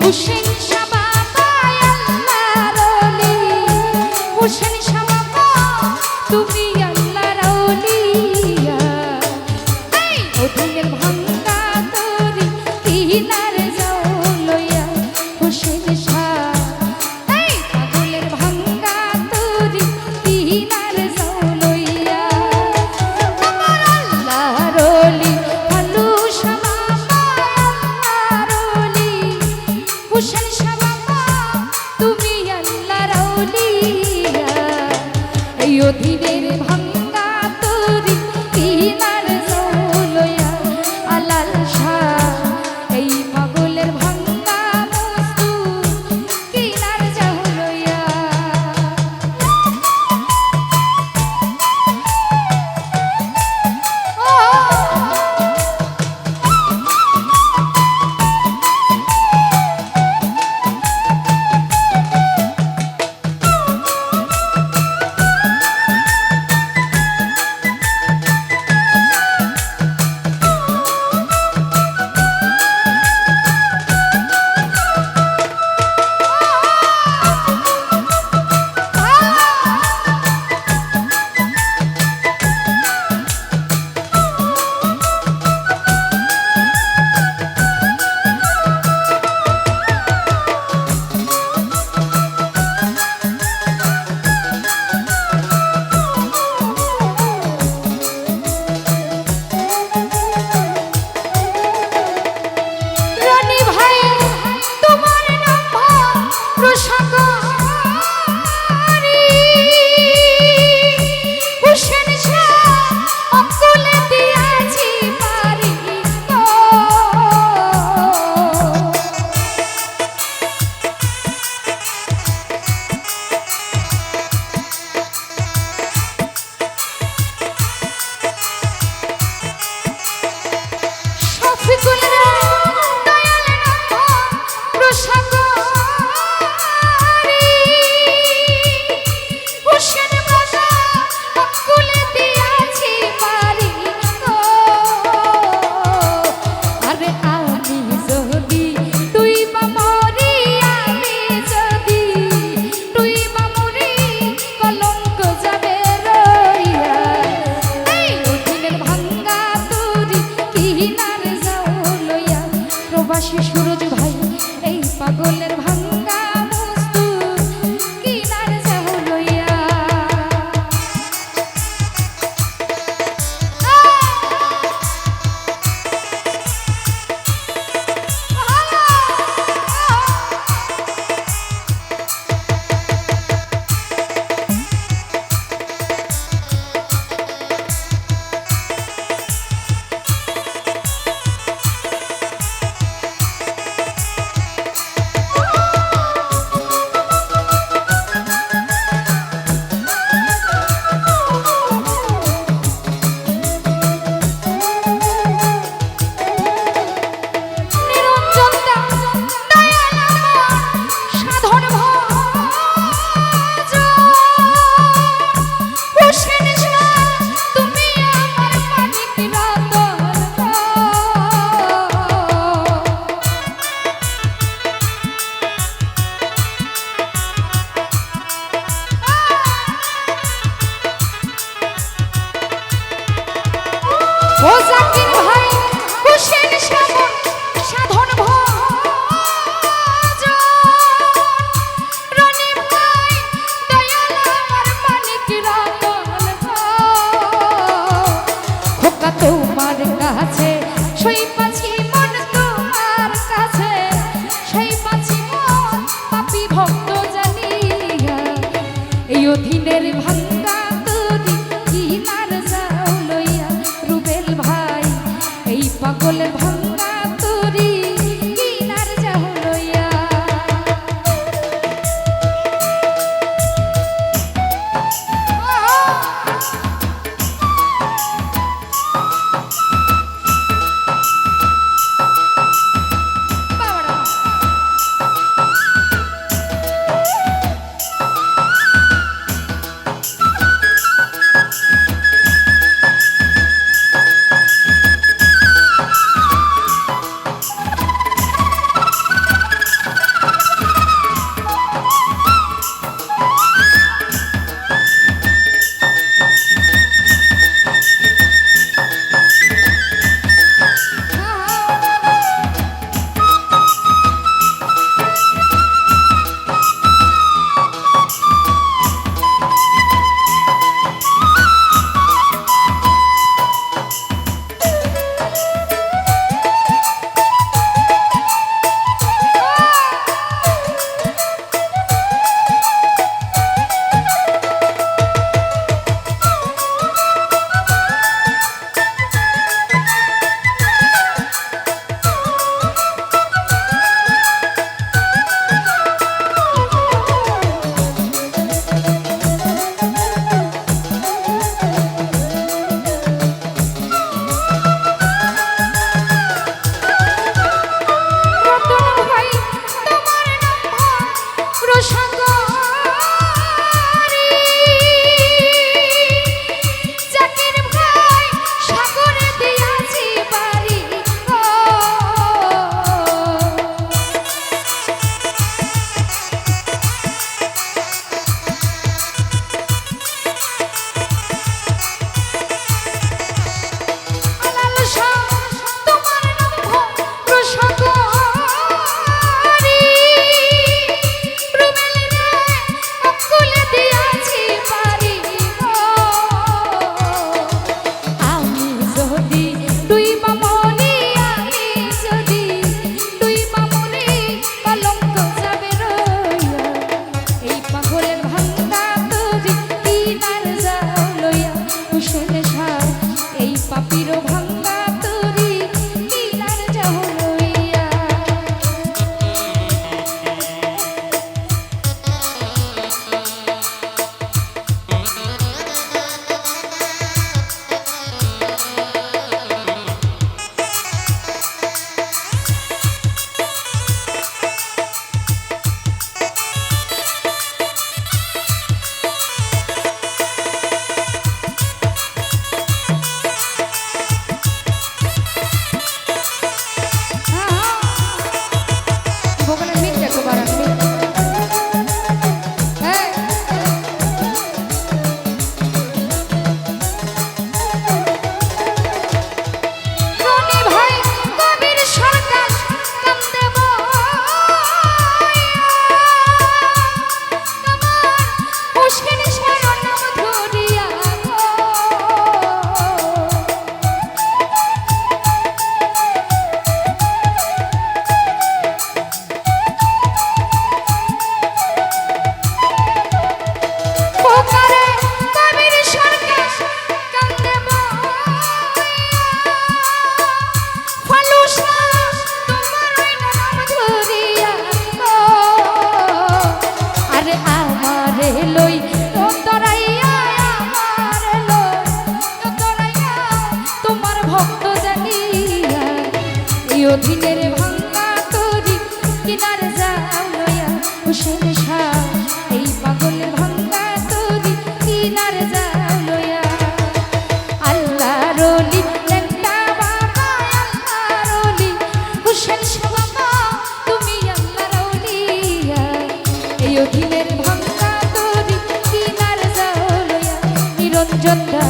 হুসেন শাহ বাবা আল্লাহর ওলি, হুসেন শাহ বাবা তুমি আল্লাহর ওলিয়া। এই অধীনের ভাঙ্গা তরি কিনার যাও লইয়া হুসেন শাহ, এই পাগলের ভাঙ্গা তরি কিনার যাও লইয়া। আমার আল্লাহর ওলি ভালু শাহ বাবা আল্লাহর ওলি, হুসেন শাহ বাবা তুমি আল্লাহর ওলিয়া। এই অধীনের ভাঙ্গা তরি কিনার যাও লইয়া আলাল শাহ, এই পাগলের ভাঙ্গা বস্তু কিনার যাও লইয়া। রনি ভাই তোমার নাম রসাগরি, হুসেন শাহ অঙ্কুলে দিয়াছি পারি গো। শফিকুলরা দয়াল নাম রসাগরি, হুসেন বাবা অঙ্কুলে দিয়াছি পারি গো। আরে আমি যদি তুই বা মরি, আমি যদি তুই বা মরি, কলঙ্ক যাবে রইয়া। এই অধীনের ভাঙ্গা তরি কিনার যাও লইয়া প্রবাসী সুরজ ভাই, এই পাগলের ভাঙ্গা বস্তু কিনার যাও লইয়া। নিরঞ্জন দয়াল আমার সাধন ভজন, হুসেন শাহ তুমি আমার মানিক রতন। ও জাকির ভাই হুসেন শাহ সাধন ভজন, রনি ভাই দয়াল আমার মানিক রতন। খোকা তোমার কাছে সই পাছি মন, তোমার কাছে সেই পাছি মন, পাপী ভক্ত জানিয়া। এই অধীনের ভাঙ্গা তরি কিনার যাও লইয়া রুবেল ভাই, এই পাগলের ভাঙ্গা তরি কিনার যাও লইয়া। বাবারা অধীনের ভাঙ্গা তরি কিনার যাও লয়া হুসেন শাহ এই পাগলের ভাঙ্গা তরি কিনার যাও লয়া আল্লাহ রলি একটা বাবা আল্লাহ রলি হুসেন শাহ বাবা তুমি আল্লাহ রলিয়া এই অধীনের ভাঙ্গা তরি কিনার যাও লয়া নিরঞ্জন দা